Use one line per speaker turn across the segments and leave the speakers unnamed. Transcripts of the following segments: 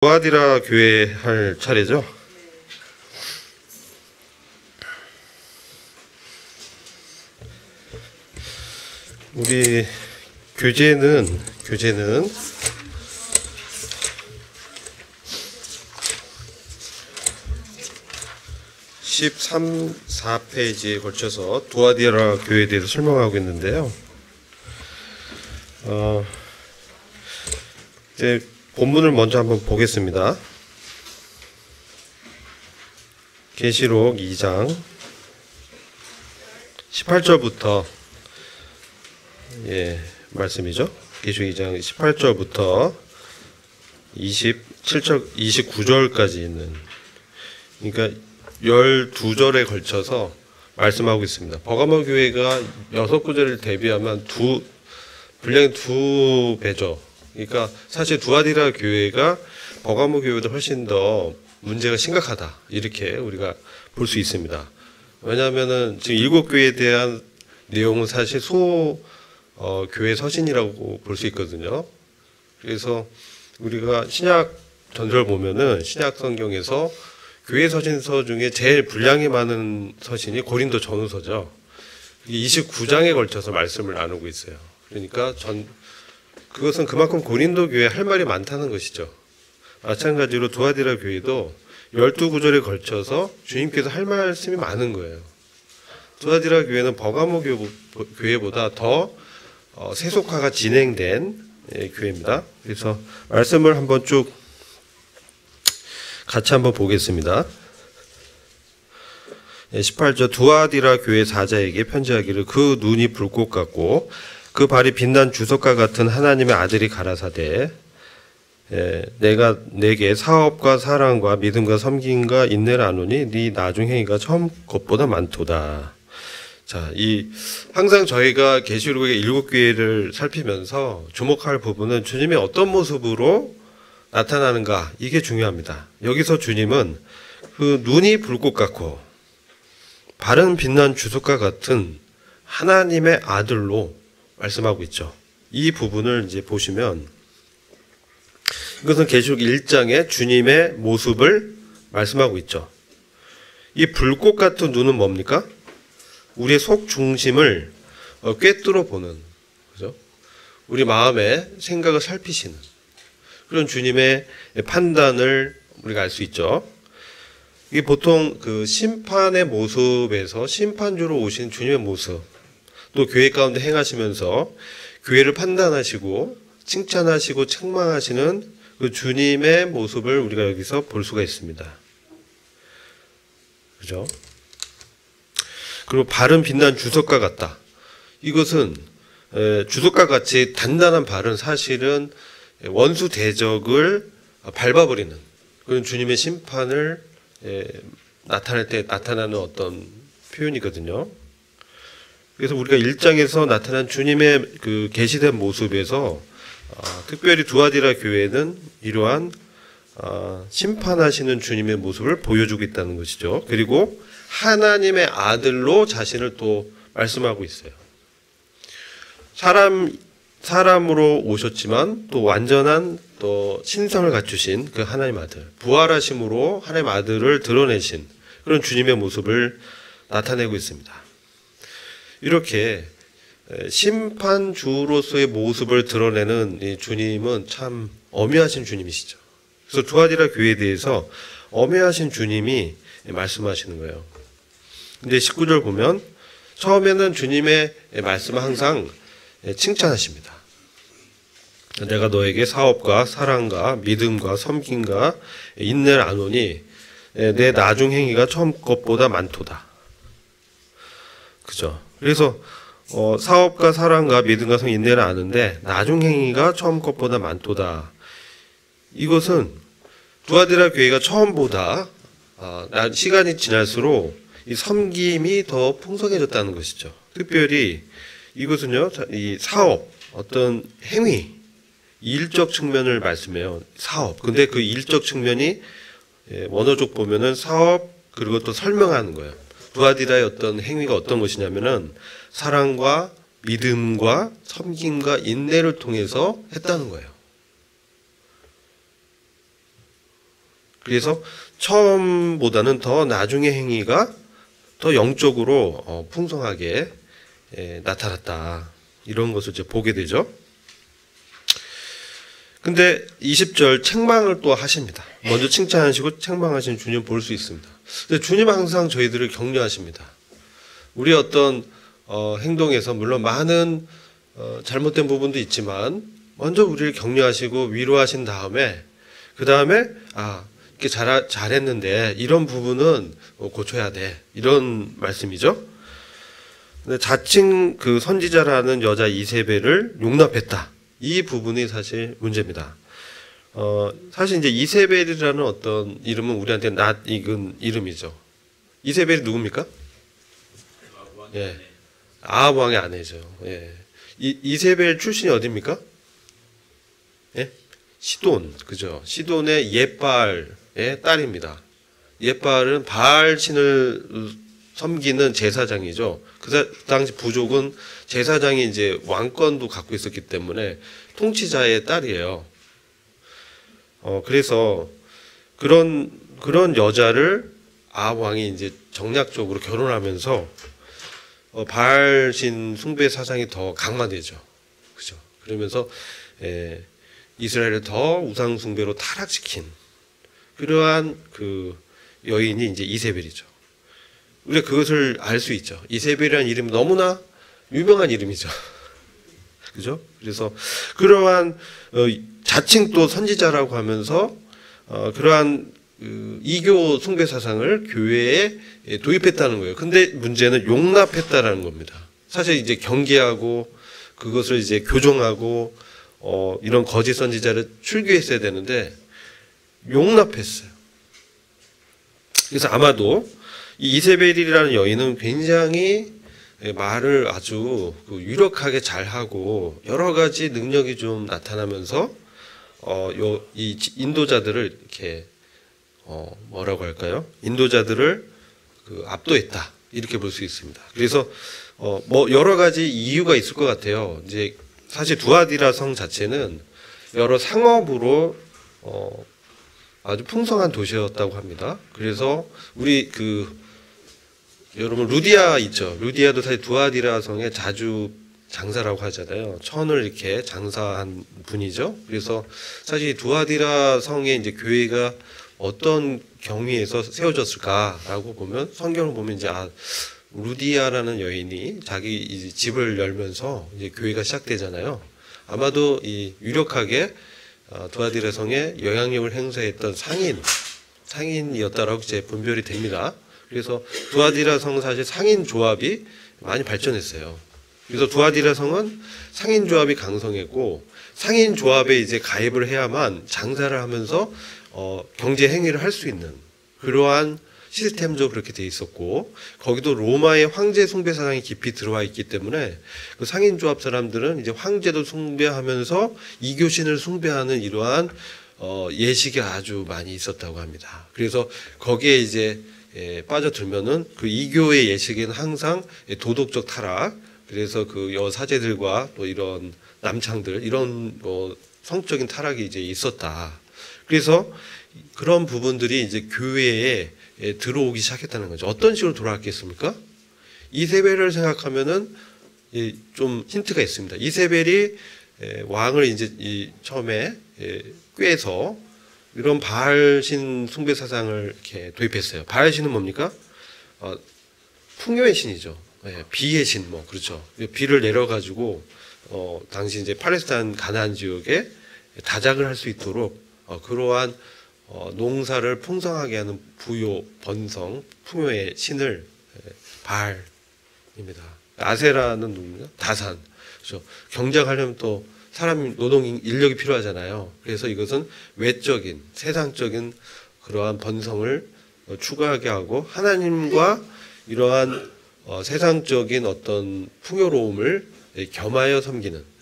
두아디라 교회 할 차례죠. 우리 교재는 14페이지에 걸쳐서 두아디라 교회에 대해서 설명하고 있는데요. 이제 본문을 먼저 한번 보겠습니다. 계시록 2장 18절부터 말씀이죠. 계시록 2장 18절부터 29절까지 있는, 그러니까 12절에 걸쳐서 말씀하고 있습니다. 버가모 교회가 6구절을 대비하면 분량이 2배죠. 그러니까 사실 두아디라 교회가 버가모 교회보다 훨씬 더 문제가 심각하다, 이렇게 우리가 볼 수 있습니다. 왜냐하면은 지금 7교회에 대한 내용은 사실 교회 서신이라고 볼 수 있거든요. 그래서 우리가 신약 전설 보면은 신약 성경에서 교회 서신서 중에 제일 분량이 많은 서신이 고린도 전후서죠. 29장에 걸쳐서 말씀을 나누고 있어요. 그러니까 그것은 그만큼 고린도 교회에 할 말이 많다는 것이죠. 마찬가지로 두아디라 교회도 12구절에 걸쳐서 주님께서 할 말씀이 많은 거예요. 두아디라 교회는 버가모 교회보다 더 세속화가 진행된 교회입니다. 그래서 말씀을 한번 쭉 같이 한번 보겠습니다. 18절, 두아디라 교회 사자에게 편지하기를 그 눈이 불꽃 같고 그 발이 빛난 주석과 같은 하나님의 아들이 가라사대, 내가 내게 사업과 사랑과 믿음과 섬김과 인내를 아노니 네 나중 행위가 처음 것보다 많도다. 자, 항상 저희가 계시록의 7교회를 살피면서 주목할 부분은 주님이 어떤 모습으로 나타나는가, 이게 중요합니다. 여기서 주님은 그 눈이 불꽃 같고 발은 빛난 주석과 같은 하나님의 아들로 말씀하고 있죠. 이 부분을 이제 보시면 이것은 계시록 1장의 주님의 모습을 말씀하고 있죠. 이 불꽃 같은 눈은 뭡니까? 우리의 속 중심을 꿰뚫어 보는, 그죠? 우리 마음의 생각을 살피시는 그런 주님의 판단을 우리가 알 수 있죠. 이게 보통 그 심판의 모습에서 심판주로 오신 주님의 모습, 또 교회 가운데 행하시면서 교회를 판단하시고 칭찬하시고 책망하시는 그 주님의 모습을 우리가 여기서 볼 수가 있습니다. 그죠? 그리고 발은 빛난 주석과 같다. 이것은 주석과 같이 단단한 발은 사실은 원수 대적을 밟아버리는 그런 주님의 심판을 나타낼 때 나타나는 어떤 표현이거든요. 그래서 우리가 1장에서 나타난 주님의 그 계시된 모습에서 특별히 두아디라 교회는 이러한 심판하시는 주님의 모습을 보여주고 있다는 것이죠. 그리고 하나님의 아들로 자신을 또 말씀하고 있어요. 사람으로 오셨지만 또 완전한 또 신성을 갖추신 그 하나님 아들, 부활하심으로 하나님 아들을 드러내신 그런 주님의 모습을 나타내고 있습니다. 이렇게 심판주로서의 모습을 드러내는 이 주님은 참 엄위하신 주님이시죠. 그래서 두아디라 교회에 대해서 엄위하신 주님이 말씀하시는 거예요. 근데 19절 보면 처음에는 주님의 말씀을 항상 칭찬하십니다. 내가 너에게 사업과 사랑과 믿음과 섬김과 인내를 아노니 내 나중 행위가 처음 것보다 많도다. 그죠? 그래서 사업과 사랑과 믿음과 섬김, 인내를 아는데 나중 행위가 처음 것보다 많도다. 이것은 두아디라 교회가 처음보다 시간이 지날수록 이 섬김이 더 풍성해졌다는 것이죠. 특별히 이것은요, 이 사업, 어떤 행위, 일적 측면을 말씀해요. 사업. 근데 그 일적 측면이 원어적 보면은 사업, 그리고 또 설명하는 거예요. 두아디라의 어떤 행위가 어떤 것이냐면은 사랑과 믿음과 섬김과 인내를 통해서 했다는 거예요. 그래서 처음보다는 더 나중의 행위가 더 영적으로 풍성하게 나타났다. 이런 것을 이제 보게 되죠. 근데 20절 책망을 또 하십니다. 먼저 칭찬하시고 책망하시는 주님 볼 수 있습니다. 근데 주님 항상 저희들을 격려하십니다. 우리 어떤 행동에서 물론 많은 잘못된 부분도 있지만 먼저 우리를 격려하시고 위로하신 다음에 그 다음에 이렇게 잘했는데 이런 부분은 고쳐야 돼, 이런 말씀이죠. 근데 자칭 그 선지자라는 여자 이세벨을 용납했다. 이 부분이 사실 문제입니다. 사실 이제 이세벨이라는 어떤 이름은 우리한테 낯익은 이름이죠. 이세벨이 누굽니까? 예, 아합 왕의 아내죠. 예, 이세벨 출신이 어디입니까? 예, 시돈, 그죠? 시돈의 옙바알의 딸입니다. 옙바알은 바알 신을 섬기는 제사장이죠. 그 당시 부족은 제사장이 이제 왕권도 갖고 있었기 때문에 통치자의 딸이에요. 그래서 그런 여자를 아합 왕이 이제 정략적으로 결혼하면서 바알신 숭배 사상이 더 강화되죠. 그죠? 그러면서 이스라엘을 더 우상 숭배로 타락시킨 그러한 그 여인이 이제 이세벨이죠. 우리가 그것을 알 수 있죠. 이세벨이라는 이름이 너무나 유명한 이름이죠. 그죠? 그래서 그러한 자칭 또 선지자라고 하면서 그러한 이교 숭배 사상을 교회에 도입했다는 거예요. 근데 문제는 용납했다라는 겁니다. 사실 이제 경계하고 그것을 이제 교정하고 이런 거짓 선지자를 출교했어야 되는데 용납했어요. 그래서 아마도 이 이세벨이라는 여인은 굉장히 말을 아주 유력하게 잘하고 여러 가지 능력이 좀 나타나면서 이 인도자들을 이렇게 뭐라고 할까요? 인도자들을 압도했다, 이렇게 볼 수 있습니다. 그래서 뭐 여러 가지 이유가 있을 것 같아요. 이제 사실 두아디라 성 자체는 여러 상업으로 아주 풍성한 도시였다고 합니다. 그래서 우리 여러분 루디아 있죠. 루디아도 사실 두아디라 성의 자주 장사라고 하잖아요. 천을 이렇게 장사한 분이죠. 그래서 사실 두아디라 성의 이제 교회가 어떤 경위에서 세워졌을까라고 보면 성경을 보면 이제 루디아라는 여인이 자기 이제 집을 열면서 이제 교회가 시작되잖아요. 아마도 이 유력하게 두아디라 성에 영향력을 행사했던 상인이었다라고 이제 분별이 됩니다. 그래서 두아디라 성은 사실 상인 조합이 많이 발전했어요. 그래서 두아디라 성은 상인 조합이 강성했고 상인 조합에 이제 가입을 해야만 장사를 하면서 경제 행위를 할 수 있는 그러한 시스템적으로 그렇게 돼 있었고 거기도 로마의 황제 숭배 사상이 깊이 들어와 있기 때문에 그 상인 조합 사람들은 이제 황제도 숭배하면서 이교신을 숭배하는 이러한 예식이 아주 많이 있었다고 합니다. 그래서 거기에 이제 빠져들면은 그 이교의 예식에는 항상 도덕적 타락, 그래서 그 여사제들과 또 이런 남창들 이런 성적인 타락이 이제 있었다. 그래서 그런 부분들이 이제 교회에 들어오기 시작했다는 거죠. 어떤 식으로 돌아왔겠습니까? 이세벨을 생각하면은 좀 힌트가 있습니다. 이세벨이 왕을 이제 처음에 꾀서 이런 바알신 숭배 사상을 이렇게 도입했어요. 바알신은 뭡니까? 풍요의 신이죠. 비의 신, 그렇죠. 비를 내려가지고 당시 이제 팔레스타인 가나안 지역에 다작을 할 수 있도록 그러한 농사를 풍성하게 하는 부요, 번성, 풍요의 신을 바알입니다. 아세라는 누구냐? 다산. 그렇죠. 경작하려면 또 사람 노동 인력이 필요하잖아요. 그래서 이것은 외적인 세상적인 그러한 번성을 추구하게 하고 하나님과 이러한 세상적인 어떤 풍요로움을 겸하여 섬기는.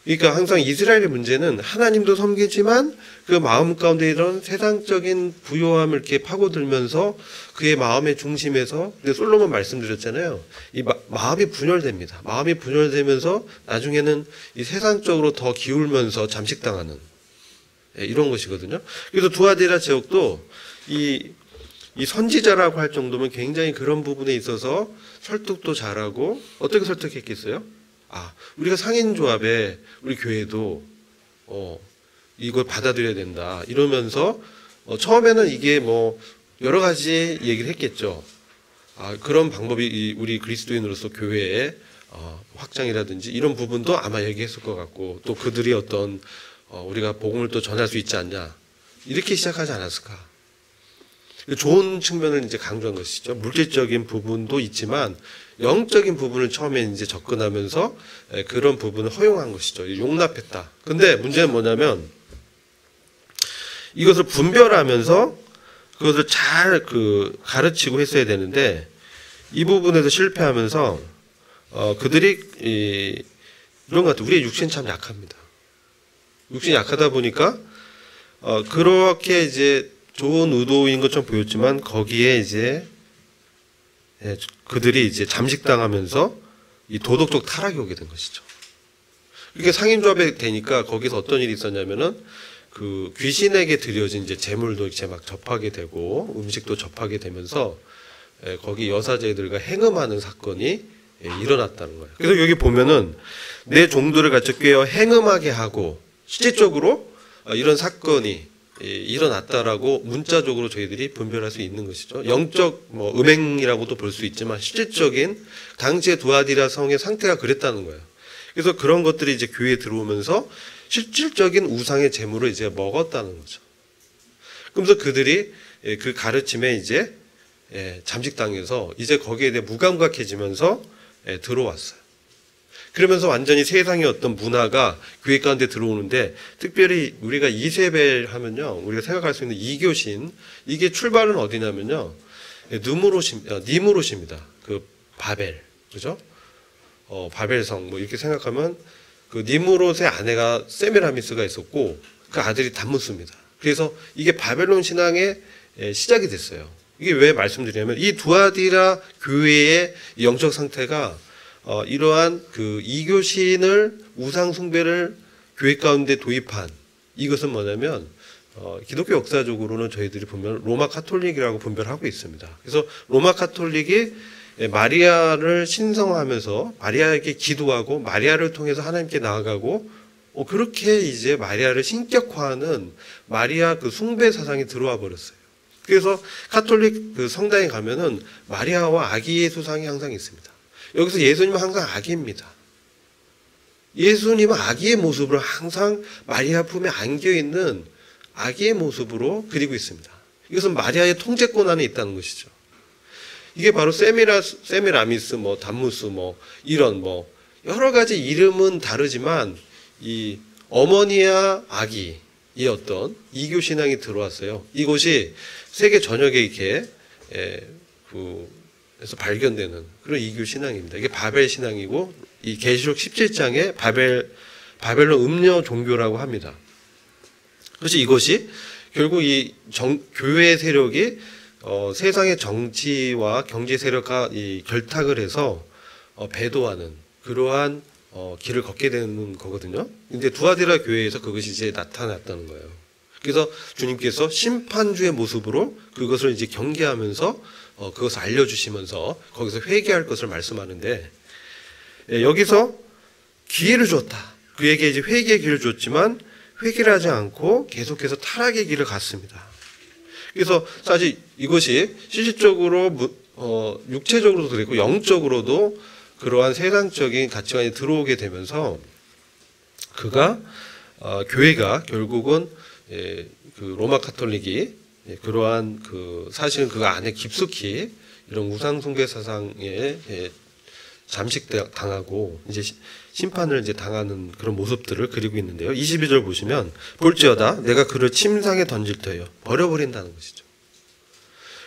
그러니까 항상 이스라엘의 문제는 하나님도 섬기지만 그 마음 가운데 이런 세상적인 부요함을 이렇게 파고들면서 그의 마음의 중심에서, 근데 솔로몬 말씀드렸잖아요. 이 마음이 분열됩니다. 마음이 분열되면서 나중에는 이 세상적으로 더 기울면서 잠식당하는 이런 것이거든요. 그래서 두아디라 지역도 이 선지자라고 할 정도면 굉장히 그런 부분에 있어서 설득도 잘하고 어떻게 설득했겠어요? 우리가 상인조합에 우리 교회도 이걸 받아들여야 된다 이러면서 처음에는 이게 뭐 여러 가지 얘기를 했겠죠. 그런 방법이 우리 그리스도인으로서 교회의 확장이라든지 이런 부분도 아마 얘기했을 것 같고, 또 그들이 어떤 우리가 복음을 또 전할 수 있지 않냐 이렇게 시작하지 않았을까. 좋은 측면을 이제 강조한 것이죠. 물질적인 부분도 있지만 영적인 부분을 처음에 이제 접근하면서 그런 부분을 허용한 것이죠. 용납했다. 근데 문제는 뭐냐면 이것을 분별하면서 그것을 잘 가르치고 했어야 되는데 이 부분에서 실패하면서 그들이 이런 것 같아요. 우리의 육신이 참 약합니다. 육신이 약하다 보니까 그렇게 이제 좋은 의도인 것처럼 보였지만 거기에 이제 그들이 이제 잠식당하면서 이 도덕적 타락이 오게 된 것이죠. 이게 상인조합에 되니까 거기서 어떤 일이 있었냐면은 그 귀신에게 드려진 이제 재물도 이제 막 접하게 되고 음식도 접하게 되면서 거기 여사제들과 행음하는 사건이 일어났다는 거예요. 그래서 여기 보면은 내 종들을 같이 꿰어 행음하게 하고 실질적으로 이런 사건이 일어났다라고 문자적으로 저희들이 분별할 수 있는 것이죠. 영적 음행이라고도 볼 수 있지만 실질적인 당시의 두아디라 성의 상태가 그랬다는 거예요. 그래서 그런 것들이 이제 교회에 들어오면서 실질적인 우상의 재물을 이제 먹었다는 거죠. 그러면서 그들이 그 가르침에 이제 잠식당해서 이제 거기에 대해 무감각해지면서 들어왔어요. 그러면서 완전히 세상의 어떤 문화가 교회 가운데 들어오는데, 특별히 우리가 이세벨 하면요, 우리가 생각할 수 있는 이교신, 이게 출발은 어디냐면요, 니무롯입니다. 그 바벨, 그죠? 바벨성 뭐 이렇게 생각하면 그 니무롯의 아내가 세미라미스가 있었고 그 아들이 담무스입니다. 그래서 이게 바벨론 신앙의 시작이 됐어요. 이게 왜 말씀드리냐면 이 두아디라 교회의 영적 상태가 이러한 그 이교신을 우상 숭배를 교회 가운데 도입한, 이것은 뭐냐면 기독교 역사적으로는 저희들이 보면 로마 카톨릭이라고 분별하고 있습니다. 그래서 로마 카톨릭이 마리아를 신성하면서 마리아에게 기도하고 마리아를 통해서 하나님께 나아가고 그렇게 이제 마리아를 신격화하는 마리아 그 숭배 사상이 들어와 버렸어요. 그래서 카톨릭 그 성당에 가면은 마리아와 아기의 수상이 항상 있습니다. 여기서 예수님은 항상 아기입니다. 예수님은 아기의 모습으로 항상 마리아 품에 안겨있는 아기의 모습으로 그리고 있습니다. 이것은 마리아의 통제권 안에 있다는 것이죠. 이게 바로 세미라미스, 담무스, 이런 여러 가지 이름은 다르지만 이 어머니와 아기의 어떤 이교 신앙이 들어왔어요. 이것이 세계 전역에 이렇게 그래서 발견되는 그런 이교 신앙입니다. 이게 바벨 신앙이고 이 계시록 17장에 바벨론 음녀 종교라고 합니다. 그래서 이것이 결국 이 교회 세력이 세상의 정치와 경제 세력과 이 결탁을 해서 배도하는 그러한 길을 걷게 되는 거거든요. 근데 두아디라 교회에서 그것이 이제 나타났다는 거예요. 그래서 주님께서 심판주의 모습으로 그것을 이제 경계하면서 그것을 알려주시면서 거기서 회개할 것을 말씀하는데, 여기서 기회를 줬다. 그에게 이제 회개의 길을 줬지만 회개를 하지 않고 계속해서 타락의 길을 갔습니다. 그래서 사실 이것이 실질적으로 육체적으로도 그랬고 영적으로도 그러한 세상적인 가치관이 들어오게 되면서 그가 교회가 결국은 그 로마 카톨릭이 그러한 그 사실은 그 안에 깊숙이 이런 우상 숭배 사상에 잠식당하고 이제 심판을 이제 당하는 그런 모습들을 그리고 있는데요. 22절 보시면 볼지어다 내가 그를 침상에 던질 터예요. 버려버린다는 것이죠.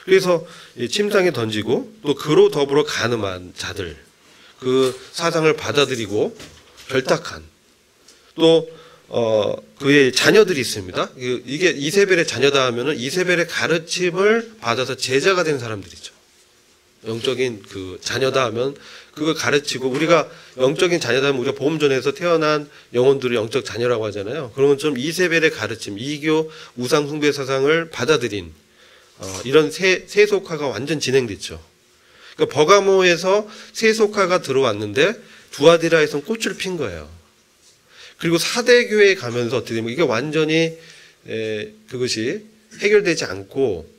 그래서 침상에 던지고 또 그로 더불어 간음한 자들, 그 사상을 받아들이고 결탁한 또 그의 자녀들이 있습니다. 이게 이세벨의 자녀다 하면은 이세벨의 가르침을 받아서 제자가 된 사람들이죠. 영적인 그 자녀다 하면 그걸 가르치고, 우리가 영적인 자녀다 하면 우리가 보험전에서 태어난 영혼들을 영적 자녀라고 하잖아요. 그런 것처럼 이세벨의 가르침, 이교 우상 숭배 사상을 받아들인 이런 세속화가 완전 진행됐죠. 그러니까 버가모에서 세속화가 들어왔는데 두아디라에서는 꽃을 핀 거예요. 그리고 사대교회에 가면서 어떻게 되면 이게 완전히 그것이 해결되지 않고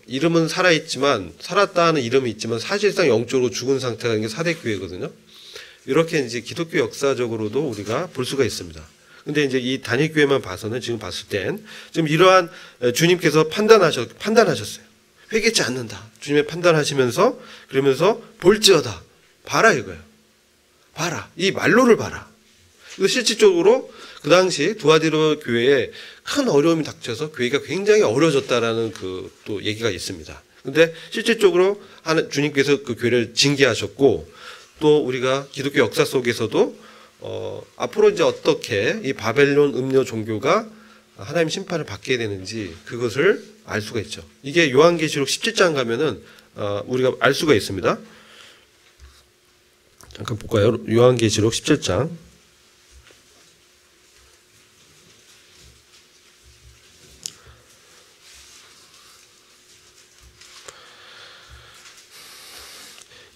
이름은 살아있지만 살았다 하는 이름이 있지만 사실상 영적으로 죽은 상태가 게 사대교회거든요. 이렇게 이제 기독교 역사적으로도 우리가 볼 수가 있습니다. 근데 이제 이 단일교회만 봐서는 지금 봤을 땐 지금 이러한 주님께서 판단하셨어요. 회개치 않는다. 주님의 판단하시면서 그러면서 볼지어다. 봐라 이거예요. 봐라. 이 말로를 봐라. 그래서 실질적으로 그 당시 두아디라 교회에 큰 어려움이 닥쳐서 교회가 굉장히 어려워졌다라는 그 또 얘기가 있습니다. 근데 실질적으로 주님께서 그 교회를 징계하셨고 또 우리가 기독교 역사 속에서도 앞으로 이제 어떻게 이 바벨론 음료 종교가 하나님 심판을 받게 되는지 그것을 알 수가 있죠. 이게 요한계시록 17장 가면은 우리가 알 수가 있습니다. 잠깐 볼까요? 요한계시록 17장.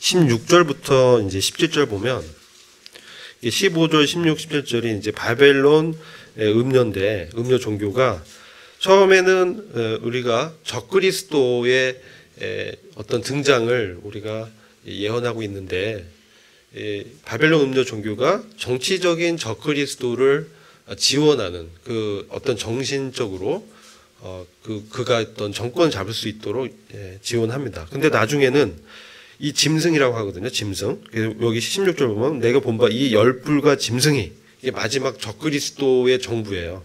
(16절부터) 이제 (17절) 보면 15절, 16, 17절이 이제 바벨론 음료인데 음료 종교가 처음에는 우리가 적그리스도의 어떤 등장을 우리가 예언하고 있는데 바벨론 음료 종교가 정치적인 적그리스도를 지원하는 그 어떤 정신적으로 그가 어떤 정권을 잡을 수 있도록 지원합니다. 근데 나중에는 이 짐승이라고 하거든요. 짐승. 여기 16절 보면 내가 본 바 이 열불과 짐승이 이게 마지막 적그리스도의 정부예요.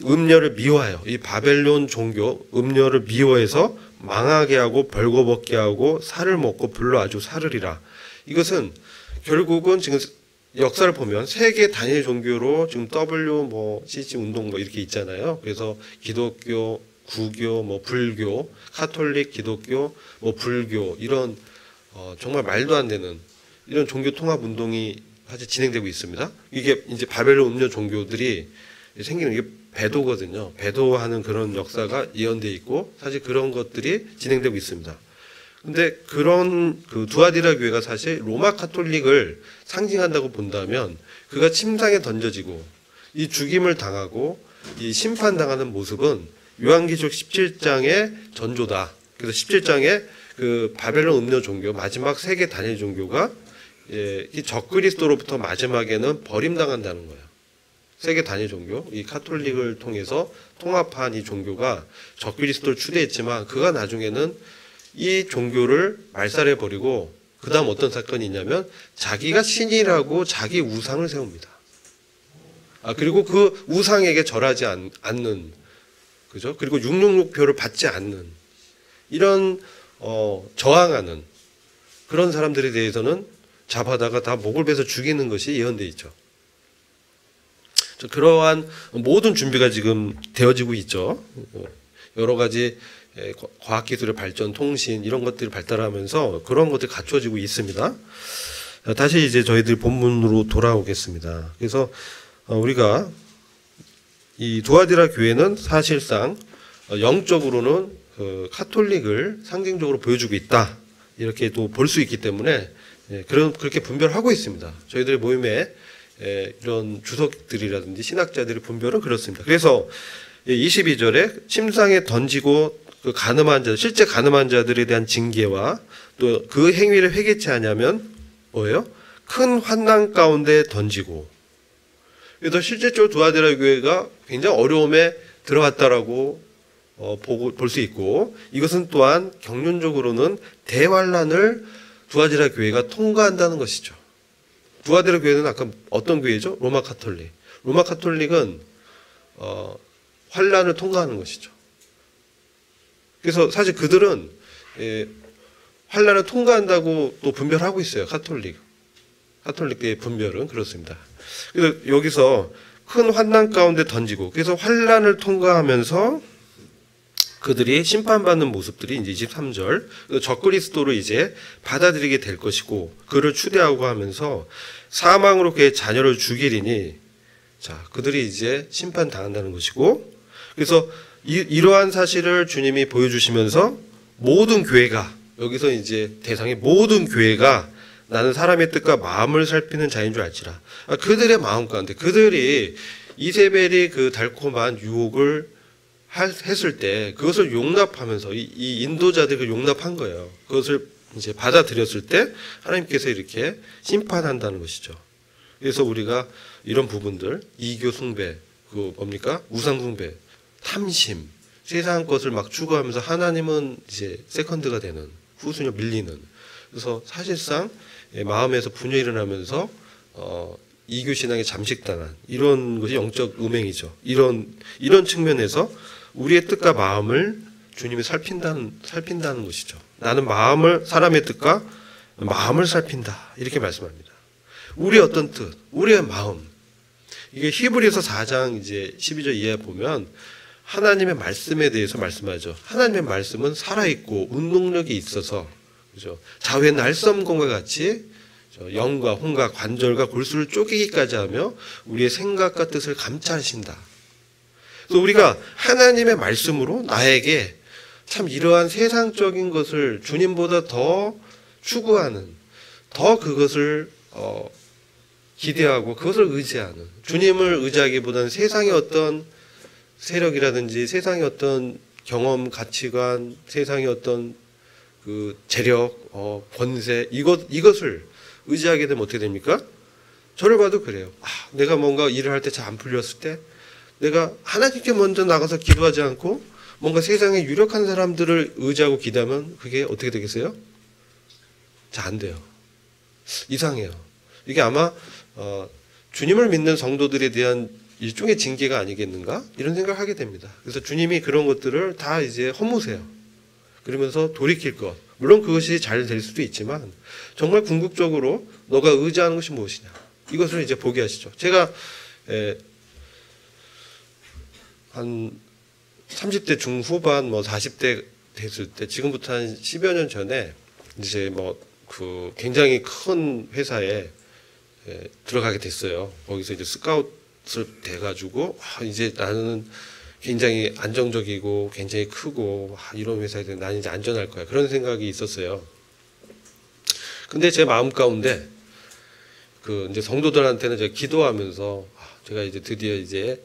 음녀를 미워해요. 이 바벨론 종교 음녀를 미워해서 망하게 하고 벌거벗게 하고 살을 먹고 불로 아주 사르리라. 이것은 결국은 지금 역사를 보면 세계 단일 종교로 지금 CC 운동 이렇게 있잖아요. 그래서 기독교, 구교, 불교, 카톨릭, 기독교, 불교 이런 정말 말도 안 되는 이런 종교 통합 운동이 사실 진행되고 있습니다. 이게 이제 바벨론 음료 종교들이 생기는 게 배도거든요. 배도하는 그런 역사가 예언되어 있고 사실 그런 것들이 진행되고 있습니다. 근데 그런 그 두아디라 교회가 사실 로마 카톨릭을 상징한다고 본다면 그가 침상에 던져지고 이 죽임을 당하고 이 심판당하는 모습은 요한계시록 17장의 전조다. 그래서 17장에 그 바벨론 음료 종교 마지막 세계 단일 종교가 이 적그리스도로부터 마지막에는 버림당한다는 거예요. 세계 단일 종교, 이 카톨릭을 통해서 통합한 이 종교가 적그리스도를 추대했지만 그가 나중에는 이 종교를 말살해버리고 그 다음 어떤 사건이 있냐면 자기가 신이라고 자기 우상을 세웁니다. 그리고 그 우상에게 절하지 않는, 그죠? 그리고 666표를 받지 않는 이런 저항하는 그런 사람들에 대해서는 잡아다가 다 목을 베서 죽이는 것이 예언되어 있죠. 그러한 모든 준비가 지금 되어지고 있죠. 여러 가지 과학기술의 발전, 통신 이런 것들이 발달하면서 그런 것들이 갖춰지고 있습니다. 다시 이제 저희들 본문으로 돌아오겠습니다. 그래서 우리가 이 두아디라 교회는 사실상 영적으로는 그 카톨릭을 상징적으로 보여주고 있다. 이렇게 또 볼 수 있기 때문에 그렇게 분별하고 있습니다. 저희들의 모임에 이런 주석들이라든지 신학자들의 분별은 그렇습니다. 그래서 22절에 침상에 던지고 그 가늠한 자, 실제 가늠한 자들에 대한 징계와 또 그 행위를 회개치 않으면 뭐예요? 큰 환난 가운데 던지고. 그래서 실제적으로 두아디라 교회가 굉장히 어려움에 들어갔다라고 볼 수 있고 이것은 또한 경륜적으로는 대환란을 두아디라 교회가 통과한다는 것이죠. 두아디라 교회는 아까 어떤 교회죠? 로마 카톨릭. 로마 카톨릭은 환란을 통과하는 것이죠. 그래서 사실 그들은 환란을 통과한다고 또 분별하고 있어요. 카톨릭의 분별은 그렇습니다. 그래서 여기서 큰 환난 가운데 던지고 그래서 환란을 통과하면서 그들이 심판받는 모습들이 이제 23절 적그리스도를 이제 받아들이게 될 것이고 그를 추대하고 하면서 사망으로 그의 자녀를 죽이리니 자 그들이 이제 심판당한다는 것이고 그래서 이러한 사실을 주님이 보여주시면서 모든 교회가, 여기서 이제 대상이 모든 교회가 나는 사람의 뜻과 마음을 살피는 자인 줄 알지라. 그들의 마음 가운데, 그들이 이세벨이 그 달콤한 유혹을 했을 때 그것을 용납하면서 이 인도자들을 용납한 거예요. 그것을 이제 받아들였을 때 하나님께서 이렇게 심판한다는 것이죠. 그래서 우리가 이런 부분들, 이교 숭배, 그 뭡니까? 우상 숭배, 탐심, 세상 것을 막 추구하면서 하나님은 이제 세컨드가 되는, 후순위로 밀리는. 그래서 사실상 마음에서 분열이 일어나면서 이교 신앙에 잠식당한 이런 것이 영적 음행이죠. 이런 측면에서 우리의 뜻과 마음을 주님이 살핀다는 것이죠. 나는 사람의 뜻과 마음을 살핀다. 이렇게 말씀합니다. 우리의 어떤 뜻, 우리의 마음. 이게 히브리서 4장 이제 12절 이하에 보면 하나님의 말씀에 대해서 말씀하죠. 하나님의 말씀은 살아있고 운동력이 있어서, 그죠? 자외 날섬공과 같이 영과 혼과 관절과 골수를 쪼개기까지 하며 우리의 생각과 뜻을 감찰하신다. 그래서 우리가 하나님의 말씀으로 나에게 참 이러한 세상적인 것을 주님보다 더 추구하는, 더 그것을 기대하고 그것을 의지하는, 주님을 의지하기보다는 세상의 어떤 세력이라든지 세상의 어떤 경험, 가치관, 세상의 어떤 그 재력, 권세, 이것을 의지하게 되면 어떻게 됩니까? 저를 봐도 그래요. 내가 뭔가 일을 할 때 잘 안 풀렸을 때 내가 하나님께 먼저 나가서 기도하지 않고 뭔가 세상에 유력한 사람들을 의지하고 기도하면 그게 어떻게 되겠어요? 잘 안 돼요. 이상해요. 이게 아마 주님을 믿는 성도들에 대한 일종의 징계가 아니겠는가? 이런 생각을 하게 됩니다. 그래서 주님이 그런 것들을 다 이제 허무세요. 그러면서 돌이킬 것. 물론 그것이 잘 될 수도 있지만 정말 궁극적으로 너가 의지하는 것이 무엇이냐. 이것을 이제 보게 하시죠. 제가 한 30대 중후반 40대 됐을 때, 지금부터 한 10여 년 전에 이제 그 굉장히 큰 회사에 들어가게 됐어요. 거기서 이제 스카웃을 돼가지고 이제 나는 굉장히 안정적이고 굉장히 크고 이런 회사에 나는 이제 안전할 거야, 그런 생각이 있었어요. 근데 제 마음 가운데 그 이제 성도들한테는 제가 기도하면서 제가 이제 드디어 이제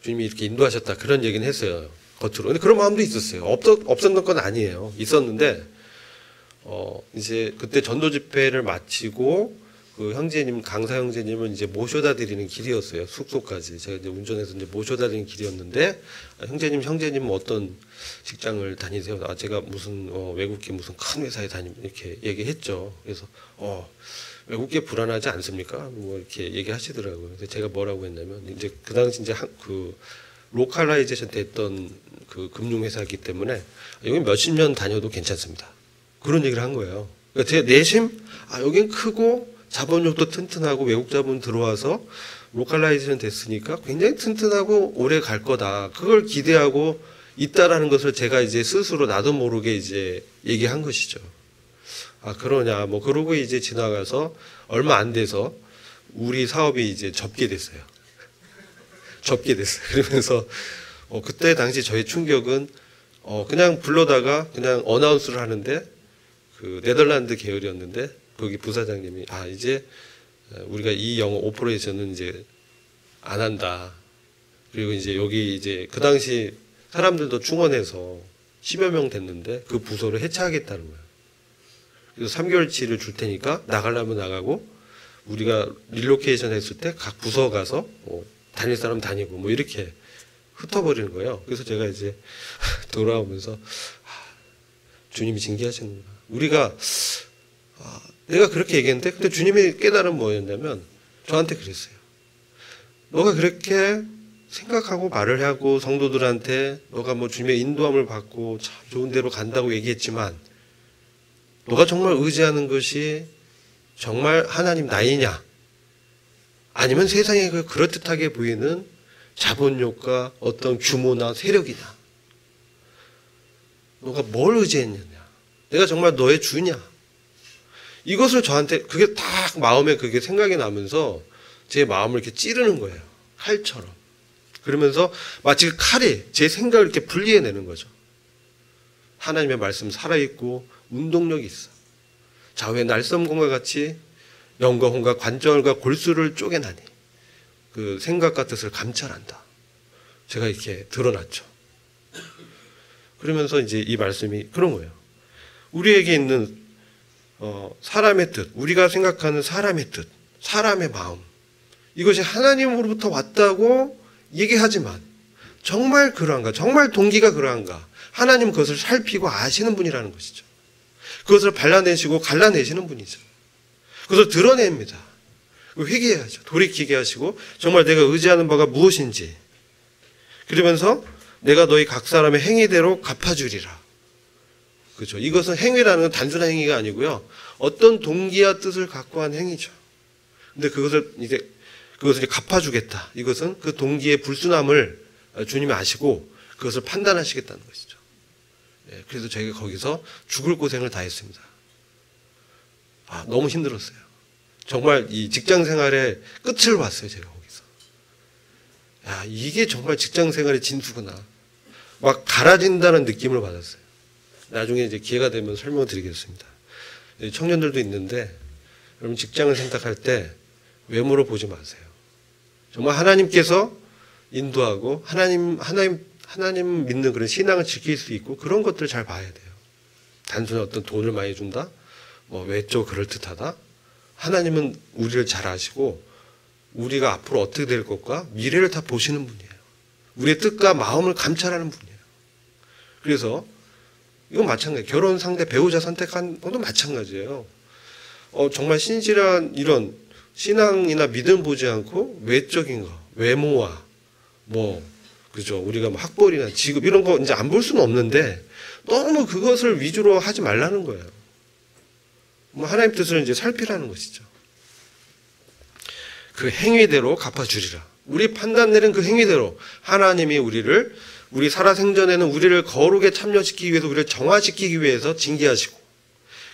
주님이 이렇게 인도하셨다, 그런 얘기는 했어요, 겉으로. 근데 그런 마음도 있었어요. 없었던 건 아니에요. 있었는데 이제 그때 전도 집회를 마치고 그 형제님, 강사 형제님을 이제 모셔다 드리는 길이었어요. 숙소까지. 제가 이제 운전해서 이제 모셔다 드리는 길이었는데, 형제님 어떤 직장을 다니세요? 제가 무슨 외국계 무슨 큰 회사에 이렇게 얘기했죠. 그래서 외국계 불안하지 않습니까? 뭐 이렇게 얘기하시더라고요. 그래서 제가 뭐라고 했냐면, 이제 그 당시 이제 그 로컬라이제이션 됐던 그 금융회사이기 때문에 여기 몇십 년 다녀도 괜찮습니다. 그런 얘기를 한 거예요. 그러니까 제 내심 여긴 크고 자본력도 튼튼하고 외국 자본 들어와서 로컬라이제이션 됐으니까 굉장히 튼튼하고 오래 갈 거다, 그걸 기대하고 있다라는 것을 제가 이제 스스로 나도 모르게 이제 얘기한 것이죠. 그러냐 뭐 그러고 이제 지나가서 얼마 안 돼서 우리 사업이 이제 접게 됐어요. 그러면서 그때 당시 저의 충격은 그냥 불러다가 그냥 어나운스를 하는데, 그 네덜란드 계열이었는데 거기 부사장님이 이제 우리가 이 영어 오퍼레이션은 이제 안 한다. 그리고 이제 여기 이제 그 당시 사람들도 충원해서 10여 명 됐는데 그 부서를 해체하겠다는 거예요. 그래서 3개월치를 줄 테니까 나가려면 나가고, 우리가 릴로케이션 했을 때 각 부서 가서 다닐 사람 다니고 뭐 이렇게 흩어버리는 거예요. 그래서 제가 이제 돌아오면서 주님이 징계하시는 거야. 우리가 내가 그렇게 얘기했는데, 근데 주님의 깨달음 뭐였냐면 저한테 그랬어요. 너가 그렇게 생각하고 말을 하고 성도들한테 너가 뭐 주님의 인도함을 받고 참 좋은 데로 간다고 얘기했지만, 너가 정말 의지하는 것이 정말 하나님 나이냐, 아니면 세상에 그럴듯하게 보이는 자본력과 어떤 규모나 세력이냐, 너가 뭘 의지했느냐, 내가 정말 너의 주냐. 이것을 저한테, 그게 딱 마음에 그게 생각이 나면서 제 마음을 이렇게 찌르는 거예요. 칼처럼. 그러면서 마치 칼이 제 생각을 이렇게 분리해내는 거죠. 하나님의 말씀 살아있고 운동력이 있어. 좌우의 날섬공과 같이 영과 혼과 관절과 골수를 쪼개나니 그 생각과 뜻을 감찰한다. 제가 이렇게 드러났죠. 그러면서 이제 이 말씀이 그런 거예요. 우리에게 있는 사람의 뜻, 우리가 생각하는 사람의 뜻, 사람의 마음, 이것이 하나님으로부터 왔다고 얘기하지만 정말 그러한가? 정말 동기가 그러한가? 하나님 그것을 살피고 아시는 분이라는 것이죠. 그것을 발라내시고 갈라내시는 분이죠. 그것을 드러냅니다. 회개해야죠. 돌이키게 하시고 정말 내가 의지하는 바가 무엇인지, 그러면서 내가 너희 각 사람의 행위대로 갚아주리라. 그렇죠. 이것은 행위라는 건 단순한 행위가 아니고요. 어떤 동기와 뜻을 갖고 한 행위죠. 근데 그것을 이제 갚아주겠다. 이것은 그 동기의 불순함을 주님이 아시고 그것을 판단하시겠다는 것이죠. 그래서 저희가 거기서 죽을 고생을 다 했습니다. 너무 힘들었어요. 정말 이 직장 생활의 끝을 봤어요. 제가 거기서. 이게 정말 직장 생활의 진수구나. 막 갈아진다는 느낌을 받았어요. 나중에 이제 기회가 되면 설명을 드리겠습니다. 청년들도 있는데, 여러분 직장을 선택할 때 외모로 보지 마세요. 정말 하나님께서 인도하고 하나님 믿는 그런 신앙을 지킬 수 있고 그런 것들을 잘 봐야 돼요. 단순히 어떤 돈을 많이 준다, 외적 그럴듯하다. 하나님은 우리를 잘 아시고 우리가 앞으로 어떻게 될 것과 미래를 다 보시는 분이에요. 우리의 뜻과 마음을 감찰하는 분이에요. 그래서 이건 마찬가지예요. 결혼 상대 배우자 선택한 것도 마찬가지예요. 정말 신실한 이런 신앙이나 믿음 보지 않고 외적인 거, 외모와 그죠. 우리가 학벌이나 직업 이런 거 이제 안 볼 수는 없는데 너무 그것을 위주로 하지 말라는 거예요. 하나님 뜻을 이제 살피라는 것이죠. 그 행위대로 갚아주리라. 우리 판단 내린 그 행위대로 하나님이 우리 살아생전에는 우리를 거룩에 참여시키기 위해서, 우리를 정화시키기 위해서 징계하시고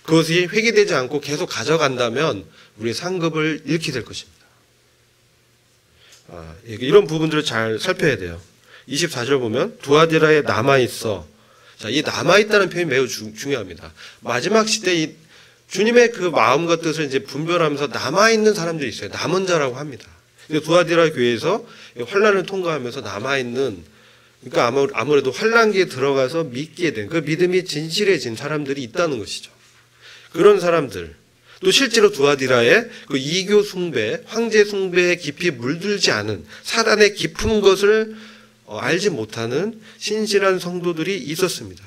그것이 회개되지 않고 계속 가져간다면 우리의 상급을 잃게 될 것입니다. 이런 부분들을 잘 살펴야 돼요. 24절 보면 두아디라에 남아있어. 자, 이 남아있다는 표현이 매우 중요합니다. 마지막 시대 이 주님의 그 마음과 뜻을 이제 분별하면서 남아있는 사람들이 있어요. 남은 자라고 합니다. 두아디라 교회에서 환란을 통과하면서 남아있는, 그러니까 아무래도 환란기에 들어가서 믿게 된 그 믿음이 진실해진 사람들이 있다는 것이죠. 그런 사람들, 또 실제로 두아디라에 그 이교 숭배, 황제 숭배에 깊이 물들지 않은 사단의 깊은 것을 알지 못하는 신실한 성도들이 있었습니다.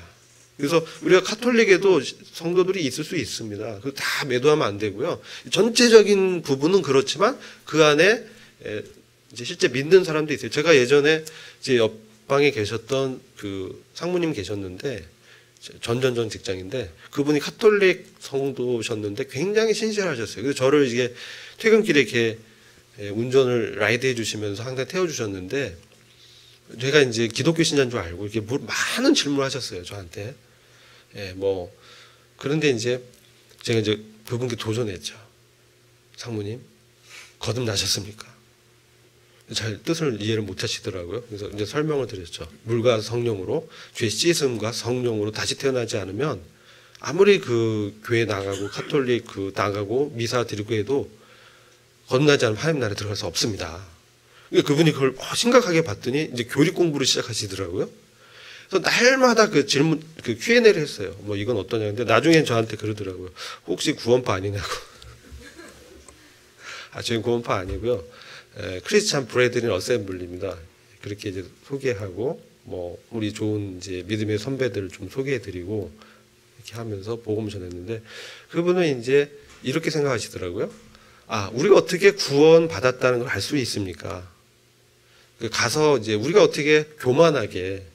그래서 우리가 카톨릭에도 성도들이 있을 수 있습니다. 그거 다 매도하면 안 되고요. 전체적인 부분은 그렇지만 그 안에 이제 실제 믿는 사람도 있어요. 제가 예전에 이제 옆방에 계셨던 그 상무님 계셨는데, 전전 직장인데 그분이 카톨릭 성도셨는데 굉장히 신실하셨어요. 그래서 저를 이게 퇴근길에 이렇게 운전을 라이드 해주시면서 항상 태워주셨는데, 제가 이제 기독교 신자인 줄 알고 이렇게 많은 질문을 하셨어요, 저한테. 그런데 이제 제가 이제 그분께 도전했죠. 상무님, 거듭나셨습니까? 잘 뜻을 이해를 못 하시더라고요. 그래서 이제 설명을 드렸죠. 물과 성령으로, 죄 씻음과 성령으로 다시 태어나지 않으면 아무리 그 교회 나가고 카톨릭 나가고 미사 드리고 해도 거듭나지 않으면 하나님 나라에 들어갈 수 없습니다. 그분이 그걸 심각하게 봤더니 이제 교리 공부를 시작하시더라고요. 그래서 날마다 그 질문, 그 Q&A를 했어요. 이건 어떠냐. 근데 나중엔 저한테 그러더라고요. 혹시 구원파 아니냐고. 저희는 구원파 아니고요. 크리스찬 브레드린 어셈블리입니다. 그렇게 이제 소개하고, 우리 좋은 이제 믿음의 선배들을 좀 소개해드리고, 이렇게 하면서 복음을 전했는데, 그분은 이제 이렇게 생각하시더라고요. 우리가 어떻게 구원 받았다는 걸 알 수 있습니까? 가서 이제 우리가 어떻게 교만하게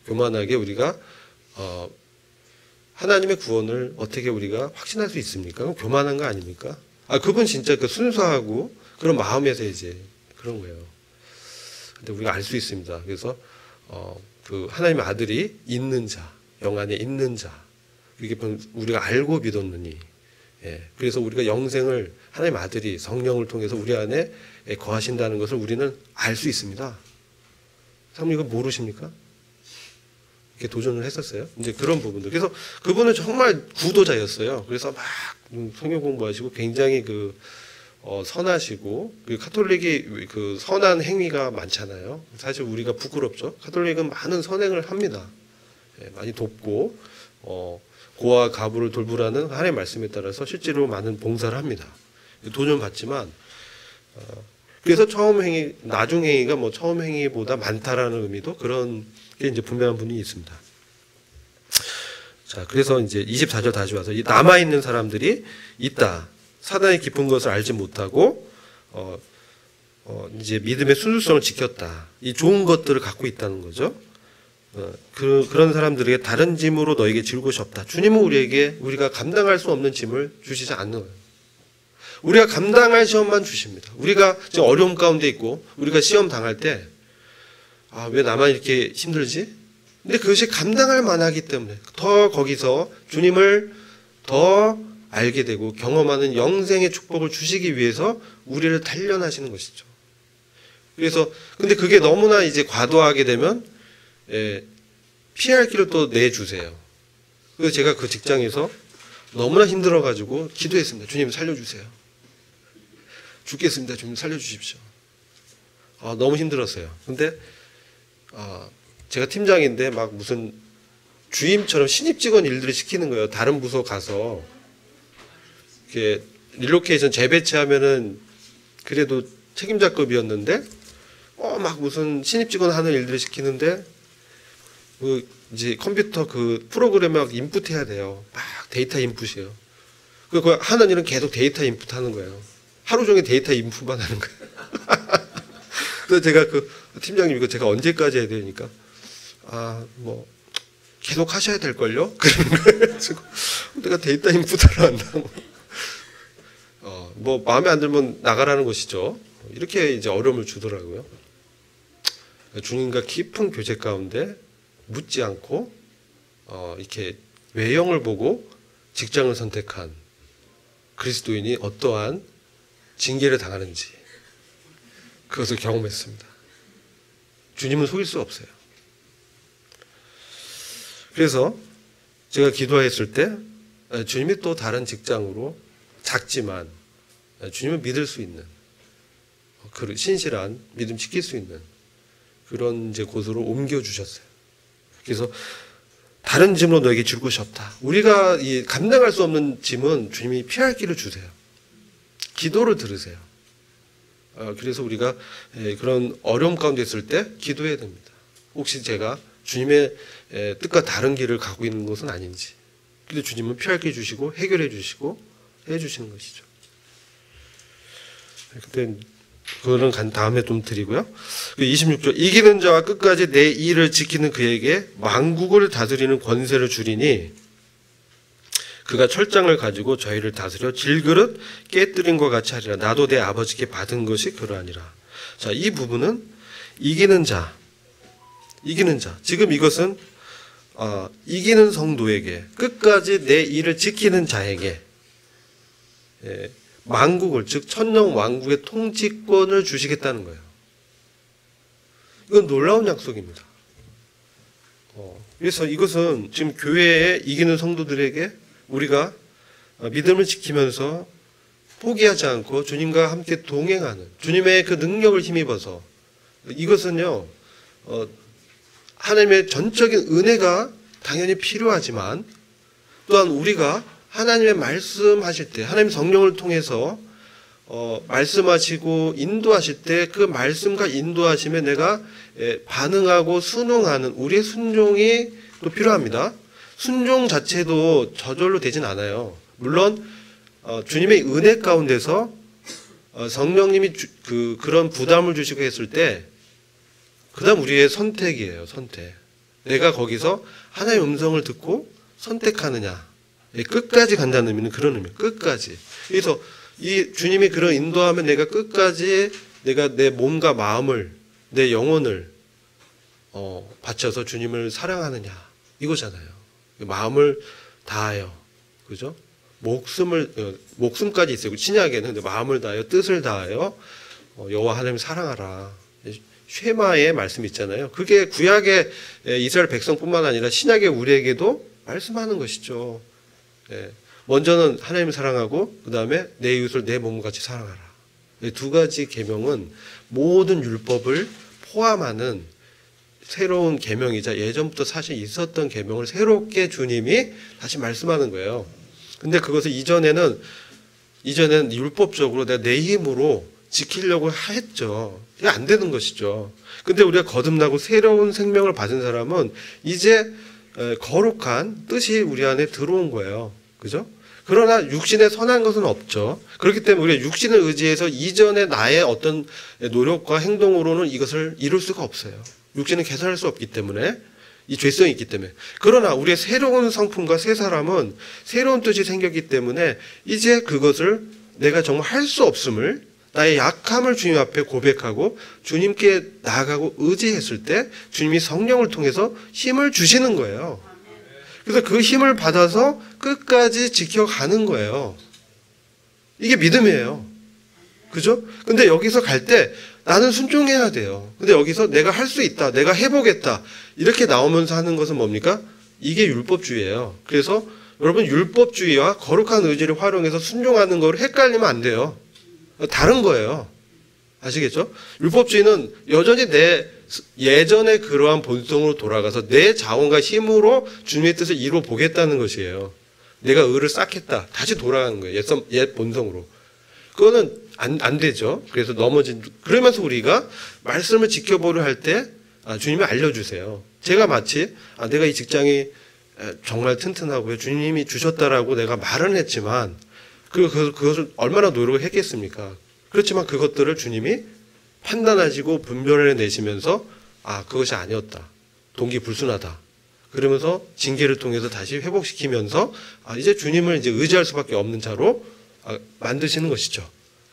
우리가 하나님의 구원을 어떻게 우리가 확신할 수 있습니까? 그럼 교만한 거 아닙니까? 그분 진짜 그 순수하고 그런 마음에서 이제 그런 거예요. 근데 우리가 알 수 있습니다. 그래서 그 하나님의 아들이 있는 자, 영 안에 있는 자, 이게 우리가 알고 믿었느니, 그래서 우리가 영생을 하나님의 아들이 성령을 통해서 우리 안에 거하신다는 것을 우리는 알 수 있습니다. 사모님 이거 모르십니까? 이렇게 도전을 했었어요. 이제 그런 부분들. 그래서 그분은 정말 구도자였어요. 그래서 막 성경 공부하시고 굉장히 선하시고, 카톨릭이 그 선한 행위가 많잖아요. 사실 우리가 부끄럽죠. 카톨릭은 많은 선행을 합니다. 예, 많이 돕고, 고아 가부를 돌보라는 하나님의 말씀에 따라서 실제로 많은 봉사를 합니다. 도전 받지만, 그래서 처음 행위, 나중 행위가 뭐 처음 행위보다 많다라는 의미도 그런 게 이제 분명한 분이 있습니다. 자, 그래서 이제 24절 다시 와서 이 남아있는 사람들이 있다. 사단의 깊은 것을 알지 못하고, 이제 믿음의 순수성을 지켰다. 이 좋은 것들을 갖고 있다는 거죠. 그런 사람들에게 다른 짐으로 너에게 질 곳이 없다. 주님은 우리가 감당할 수 없는 짐을 주시지 않는 거예요. 우리가 감당할 시험만 주십니다. 우리가 지금 어려움 가운데 있고, 우리가 시험 당할 때, 왜 나만 이렇게 힘들지? 근데 그것이 감당할 만하기 때문에 더 거기서 주님을 더 알게 되고 경험하는 영생의 축복을 주시기 위해서 우리를 단련하시는 것이죠. 그래서 근데 그게 너무나 이제 과도하게 되면 피할 길을 또 내주세요. 그래서 제가 그 직장에서 너무나 힘들어가지고 기도했습니다. 주님 살려주세요. 죽겠습니다. 주님 살려주십시오. 너무 힘들었어요. 근데 제가 팀장인데 막 무슨 주임처럼 신입 직원 일들을 시키는 거예요. 다른 부서 가서 이렇게 릴로케이션 재배치하면은 그래도 책임자급이었는데 막 무슨 신입 직원 하는 일들을 시키는데 이제 컴퓨터 그 프로그램에 막 인풋해야 돼요. 막 데이터 인풋이에요. 그 하는 일은 계속 데이터 인풋하는 거예요. 하루 종일 데이터 인풋만 하는 거예요. 그래서 제가 팀장님 이거 제가 언제까지 해야 되니까 뭐 계속 하셔야 될 걸요. 그런 거예요. 내가 데이터 인풋하러 한다고. 뭐 마음에 안 들면 나가라는 것이죠. 이렇게 이제 어려움을 주더라고요. 주님과 깊은 교제 가운데 묻지 않고 이렇게 외형을 보고 직장을 선택한 그리스도인이 어떠한 징계를 당하는지 그것을 경험했습니다. 주님은 속일 수 없어요. 그래서 제가 기도했을 때 주님이 또 다른 직장으로 작지만 주님을 믿을 수 있는 그 신실한 믿음 지킬 수 있는 그런 이제 곳으로 옮겨주셨어요. 그래서 다른 짐으로 너에게 줄 곳이 없다. 우리가 감당할 수 없는 짐은 주님이 피할 길을 주세요. 기도를 들으세요. 그래서 우리가 그런 어려움 가운데 있을 때 기도해야 됩니다. 혹시 제가 주님의 뜻과 다른 길을 가고 있는 것은 아닌지. 근데 주님은 피할 길 주시고 해결해 주시고 해 주시는 것이죠. 그때 그거는 다음에 좀 드리고요. 26절 이기는 자와 끝까지 내 일을 지키는 그에게 만국을 다스리는 권세를 주리니 그가 철장을 가지고 저희를 다스려 질그릇 깨뜨린 것 같이 하리라. 나도 내 아버지께 받은 것이 그러하니라. 자, 이 부분은 이기는 자. 지금 이것은 이기는 성도에게 끝까지 내 일을 지키는 자에게 만국을 즉 천령 왕국의 통치권을 주시겠다는 거예요. 이건 놀라운 약속입니다. 그래서 이것은 지금 교회에 이기는 성도들에게 우리가 믿음을 지키면서 포기하지 않고 주님과 함께 동행하는 주님의 그 능력을 힘입어서 이것은요 하나님의 전적인 은혜가 당연히 필요하지만 또한 우리가 하나님의 말씀하실 때 하나님 성령을 통해서 말씀하시고 인도하실 때 그 말씀과 인도하심에 내가 반응하고 순응하는 우리의 순종이 또 필요합니다. 순종 자체도 저절로 되진 않아요. 물론 주님의 은혜 가운데서 성령님이 그런 부담을 주시고 했을 때 그 다음 우리의 선택이에요. 선택. 내가 거기서 하나님의 음성을 듣고 선택하느냐. 끝까지 간다는 의미는 그런 의미예요. 끝까지. 그래서 이 주님이 그런 인도하면 내가 끝까지 내가 내 몸과 마음을 내 영혼을 바쳐서 주님을 사랑하느냐 이거잖아요. 마음을 다하여 그죠? 목숨까지 있어요. 신약에는 마음을 다하여 뜻을 다하여 여호와 하나님을 사랑하라. 쉐마의 말씀 있잖아요. 그게 구약의 이스라엘 백성뿐만 아니라 신약의 우리에게도 말씀하는 것이죠. 예. 먼저는 하나님을 사랑하고 그 다음에 내 이웃을 내 몸과 같이 사랑하라. 이 두 가지 계명은 모든 율법을 포함하는 새로운 계명이자 예전부터 사실 있었던 계명을 새롭게 주님이 다시 말씀하는 거예요. 근데 그것을 이전에는 율법적으로 내가 내 힘으로 지키려고 했죠. 이게 안 되는 것이죠. 근데 우리가 거듭나고 새로운 생명을 받은 사람은 이제 거룩한 뜻이 우리 안에 들어온 거예요. 그죠? 그러나 육신에 선한 것은 없죠. 그렇기 때문에 우리가 육신을 의지해서 이전의 나의 어떤 노력과 행동으로는 이것을 이룰 수가 없어요. 육신은 개선할 수 없기 때문에, 이 죄성이 있기 때문에. 그러나 우리의 새로운 성품과 새 사람은 새로운 뜻이 생겼기 때문에 이제 그것을 내가 정말 할 수 없음을, 나의 약함을 주님 앞에 고백하고 주님께 나아가고 의지했을 때 주님이 성령을 통해서 힘을 주시는 거예요. 그래서 그 힘을 받아서 끝까지 지켜가는 거예요. 이게 믿음이에요. 그죠? 근데 여기서 갈 때 나는 순종해야 돼요. 근데 여기서 내가 할 수 있다, 내가 해보겠다, 이렇게 나오면서 하는 것은 뭡니까? 이게 율법주의예요. 그래서 여러분, 율법주의와 거룩한 의지를 활용해서 순종하는 걸 헷갈리면 안 돼요. 다른 거예요. 아시겠죠? 율법주의는 여전히 내 예전의 그러한 본성으로 돌아가서 내 자원과 힘으로 주님의 뜻을 이루어 보겠다는 것이에요. 내가 의를 쌓겠다, 다시 돌아가는 거예요. 옛 본성으로. 그거는 안 되죠. 그래서 그러면서 우리가 말씀을 지켜보려 할 때 주님이 알려주세요. 제가 마치 내가 이 직장이 정말 튼튼하고요, 주님이 주셨다라고 내가 말은 했지만 그것을 얼마나 노력을 했겠습니까? 그렇지만 그것들을 주님이 판단하시고 분별해 내시면서 그것이 아니었다, 동기불순하다, 그러면서 징계를 통해서 다시 회복시키면서 이제 주님을 이제 의지할 수밖에 없는 자로 만드시는 것이죠.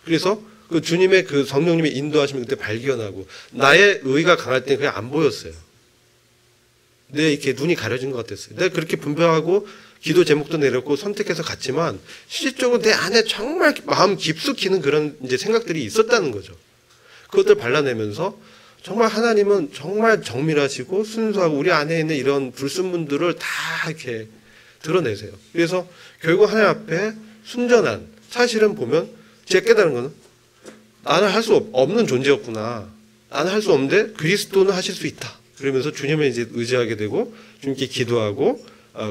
그래서 그 주님의 그 성령님의 인도하심을 그때 발견하고, 나의 의가 강할 때는 그냥 안 보였어요. 내 이렇게 눈이 가려진 것 같았어요. 내가 그렇게 분별하고 기도 제목도 내렸고 선택해서 갔지만 실질적으로 내 안에 정말 마음 깊숙이는 그런 이제 생각들이 있었다는 거죠. 그것들 발라내면서 정말 하나님은 정말 정밀하시고 순수하고 우리 안에 있는 이런 불순물들을 다 이렇게 드러내세요. 그래서 결국 하나님 앞에 순전한, 사실은 보면 제가 깨달은 거는 나는 할 수 없는 존재였구나. 나는 할 수 없는데 그리스도는 하실 수 있다. 그러면서 주님을 이제 의지하게 되고 주님께 기도하고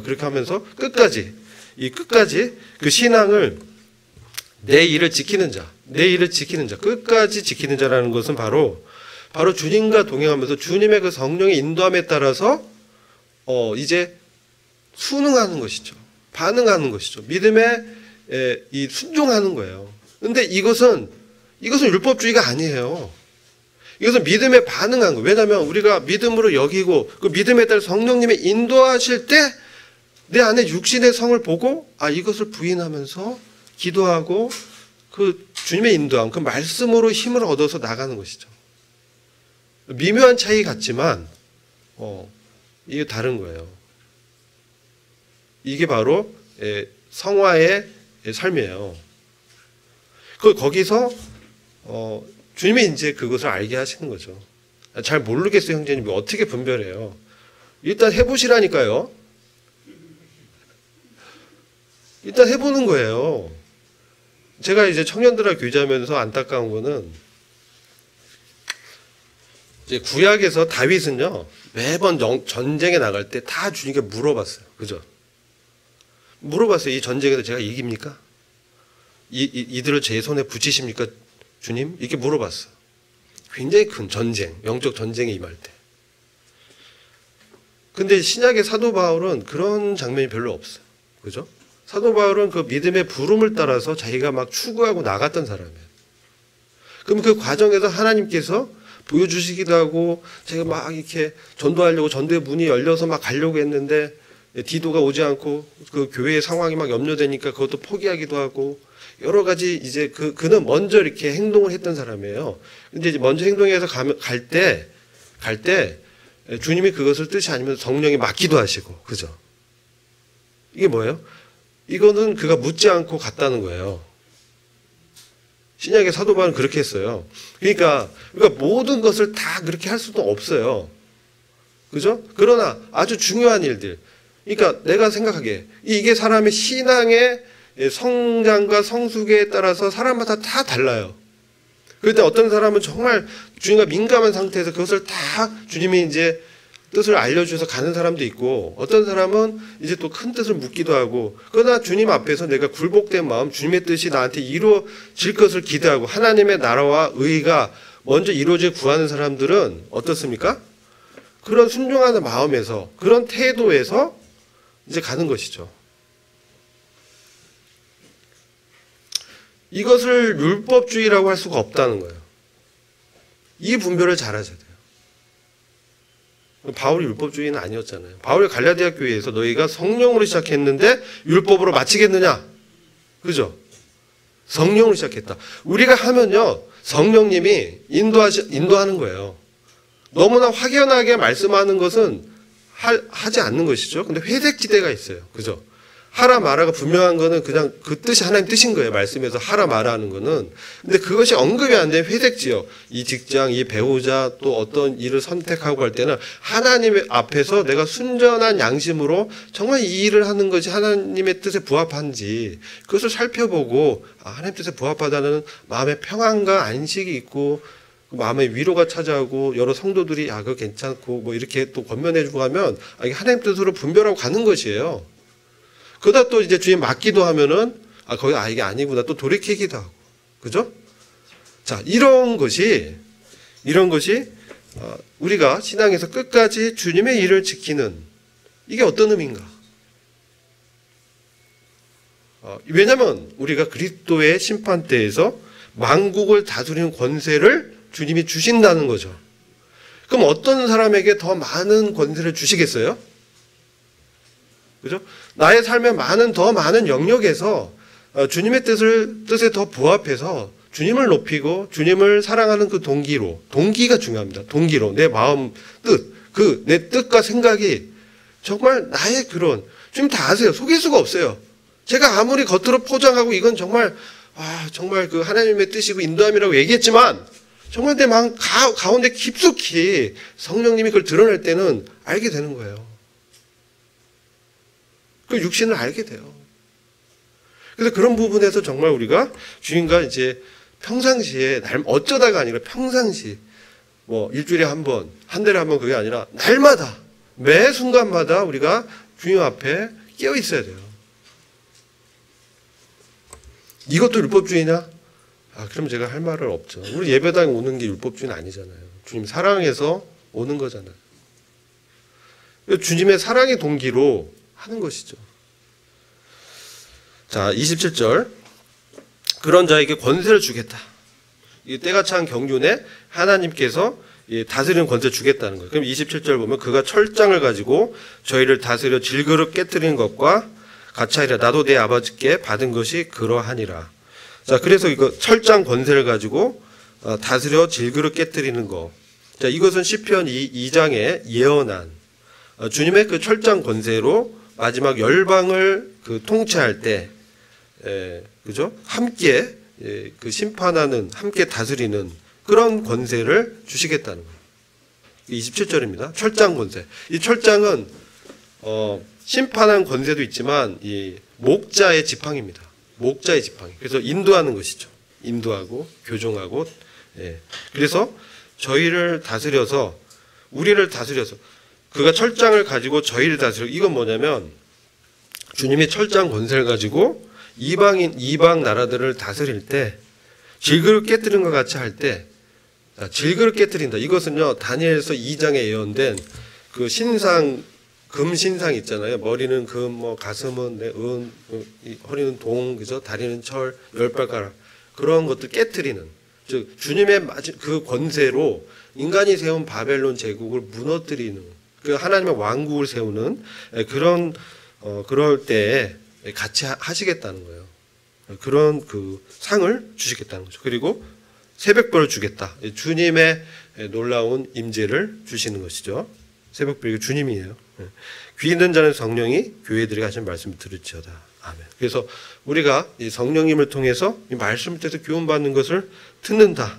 그렇게 하면서 끝까지 그 신앙을 내 일을 지키는 자, 끝까지 지키는 자라는 것은 바로 주님과 동행하면서 주님의 그 성령의 인도함에 따라서 이제 순응하는 것이죠. 반응하는 것이죠. 믿음에 이 순종하는 거예요. 근데 이것은 율법주의가 아니에요. 이것은 믿음에 반응한 거예요. 왜냐하면 우리가 믿음으로 여기고 그 믿음에 따라 성령님의 인도하실 때 내 안에 육신의 성을 보고 이것을 부인하면서 기도하고 그 주님의 인도함, 그 말씀으로 힘을 얻어서 나가는 것이죠. 미묘한 차이 같지만 이게 다른 거예요. 이게 바로 성화의 삶이에요. 거기서 주님이 이제 그것을 알게 하시는 거죠. 잘 모르겠어요, 형제님. 어떻게 분별해요? 일단 해보시라니까요. 일단 해보는 거예요. 제가 이제 청년들하고 교제하면서 안타까운 거는, 이제 구약에서 다윗은요, 매번 전쟁에 나갈 때 다 주님께 물어봤어요. 그죠? 물어봤어요. 이 전쟁에서 제가 이깁니까? 이들을 제 손에 붙이십니까? 주님? 이렇게 물어봤어요. 굉장히 큰 전쟁, 영적 전쟁에 임할 때. 근데 신약의 사도 바울은 그런 장면이 별로 없어요. 그죠? 사도 바울은 그 믿음의 부름을 따라서 자기가 막 추구하고 나갔던 사람이에요. 그럼 그 과정에서 하나님께서 보여주시기도 하고, 제가 막 이렇게 전도하려고 전도의 문이 열려서 막 가려고 했는데 디도가 오지 않고 그 교회의 상황이 막 염려되니까 그것도 포기하기도 하고, 여러 가지 이제 그는 먼저 이렇게 행동을 했던 사람이에요. 근데 이제 먼저 행동해서 갈 때 주님이 그것을 뜻이 아니면 성령이 맡기도 하시고, 그죠? 이게 뭐예요? 이거는 그가 묻지 않고 갔다는 거예요. 신약의 사도 바울은 그렇게 했어요. 그러니까 모든 것을 다 그렇게 할 수도 없어요. 그죠? 그러나 아주 중요한 일들. 그러니까 내가 생각하기에 이게 사람의 신앙의 성장과 성숙에 따라서 사람마다 다 달라요. 그런데 어떤 사람은 정말 주님과 민감한 상태에서 그것을 다 주님이 이제 뜻을 알려주셔서 가는 사람도 있고, 어떤 사람은 이제 또 큰 뜻을 묻기도 하고, 그러나 주님 앞에서 내가 굴복된 마음, 주님의 뜻이 나한테 이루어질 것을 기대하고 하나님의 나라와 의가 먼저 이루어질 구하는 사람들은 어떻습니까? 그런 순종하는 마음에서, 그런 태도에서 이제 가는 것이죠. 이것을 율법주의라고 할 수가 없다는 거예요. 이 분별을 잘 하셔야 돼요. 바울이 율법주의는 아니었잖아요. 바울이 갈라디아 교회에서 너희가 성령으로 시작했는데 율법으로 마치겠느냐? 그죠? 성령으로 시작했다. 우리가 하면요, 성령님이 인도하는 거예요. 너무나 확연하게 말씀하는 것은 하지 않는 것이죠. 근데 회색지대가 있어요. 그죠? 하라 마라가 분명한 거는 그냥 그 뜻이 하나님 뜻인 거예요. 말씀에서 하라 마라 하는 거는. 근데 그것이 언급이 안 된 회색지역, 이 직장, 이 배우자, 또 어떤 일을 선택하고 할 때는 하나님 앞에서 내가 순전한 양심으로 정말 이 일을 하는 것이 하나님의 뜻에 부합한지 그것을 살펴보고, 하나님 뜻에 부합하다는 마음의 평안과 안식이 있고 마음의 위로가 찾아오고 여러 성도들이 그거 괜찮고 뭐 이렇게 또 권면해주고 하면 이게 하나님 뜻으로 분별하고 가는 것이에요. 그러다 또 이제 주님 맞기도 하면은 거기 이게 아니구나 또 돌이키기도 하고, 그죠? 자, 이런 것이 우리가 신앙에서 끝까지 주님의 일을 지키는 이게 어떤 의미인가? 왜냐하면 우리가 그리스도의 심판대에서 만국을 다스리는 권세를 주님이 주신다는 거죠. 그럼 어떤 사람에게 더 많은 권세를 주시겠어요? 그죠? 나의 삶의 더 많은 영역에서 주님의 뜻에 더 부합해서 주님을 높이고 주님을 사랑하는 그 동기가 중요합니다. 동기로 내 마음 뜻, 내 뜻과 생각이 정말 나의 그런, 주님 다 아세요. 속일 수가 없어요. 제가 아무리 겉으로 포장하고 이건 정말 그 하나님의 뜻이고 인도함이라고 얘기했지만 정말 내 마음 가운데 깊숙이 성령님이 그걸 드러낼 때는 알게 되는 거예요. 그 육신을 알게 돼요. 그래서 그런 부분에서 정말 우리가 주님과 이제 평상시에 어쩌다가 아니라 평상시 뭐 일주일에 한 번, 한 달에 한 번 그게 아니라 날마다 매 순간마다 우리가 주님 앞에 깨어 있어야 돼요. 이것도 율법주의냐? 그럼 제가 할 말은 없죠. 우리 예배당에 오는 게 율법주의는 아니잖아요. 주님 사랑해서 오는 거잖아요. 주님의 사랑의 동기로 하는 것이죠. 자, 27절. 그런 자에게 권세를 주겠다. 이 때가 찬 경륜에 하나님께서 다스리는 권세를 주겠다는 거예요. 그럼 27절 보면 그가 철장을 가지고 저희를 다스려 질그릇 깨뜨리는 것과 같이 하리라. 나도 내 아버지께 받은 것이 그러하니라. 자, 그래서 이거 철장 권세를 가지고 다스려 질그릇 깨뜨리는 거. 자, 이것은 시편 2장에 예언한 주님의 그 철장 권세로 마지막 열방을 통치할 때, 그죠? 함께 그 심판하는, 함께 다스리는 그런 권세를 주시겠다는 거예요. 27절입니다. 철장 권세. 이 철장은 심판한 권세도 있지만 이 목자의 지팡이입니다. 목자의 지팡이. 그래서 인도하는 것이죠. 인도하고 교정하고. 그래서 저희를 다스려서, 우리를 다스려서, 그가 철장을 가지고 저희를 다스려. 이건 뭐냐면 주님이 철장 권세를 가지고 이방 나라들을 다스릴 때 질그릇 깨뜨리는 것 같이 할 때, 질그릇 깨뜨린다. 이것은요 다니엘서 2장에 예언된 그 신상, 금 신상 있잖아요. 머리는 금, 뭐 가슴은 은, 허리는 동, 그죠? 다리는 철, 10발가락, 그런 것들 깨뜨리는, 즉 주님의 그 권세로 인간이 세운 바벨론 제국을 무너뜨리는, 그 하나님의 왕국을 세우는 그런 그럴 때에 같이 하시겠다는 거예요. 그런 그 상을 주시겠다는 거죠. 그리고 새벽별을 주겠다. 주님의 놀라운 임재를 주시는 것이죠. 새벽별, 주님이에요. 귀 있는 자는 성령이 교회들에게 하신 말씀을 들을지어다. 아멘. 그래서 우리가 이 성령님을 통해서 이 말씀을 통해서 교훈받는 것을 듣는다.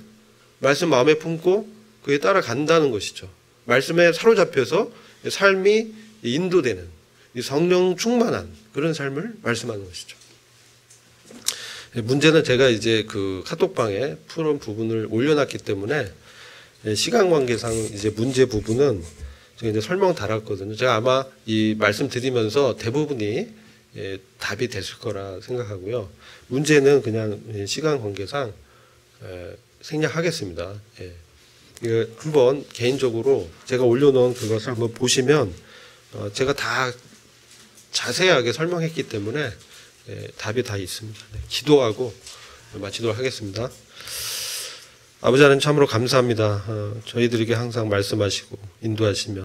말씀 마음에 품고 그에 따라간다는 것이죠. 말씀에 사로잡혀서 삶이 인도되는 이 성령 충만한 그런 삶을 말씀하는 것이죠. 문제는 제가 이제 그 카톡방에 푸른 부분을 올려놨기 때문에 시간 관계상 이제 문제 부분은 제가 이제 설명 달았거든요. 제가 아마 이 말씀 드리면서 대부분이 답이 됐을 거라 생각하고요. 문제는 그냥 시간 관계상 생략하겠습니다. 이거 한번 개인적으로 제가 올려놓은 그것을 한번 보시면 제가 다 자세하게 설명했기 때문에 답이 다 있습니다. 기도하고 마치도록 하겠습니다. 아버지 하나님 참으로 감사합니다. 저희들에게 항상 말씀하시고 인도하시며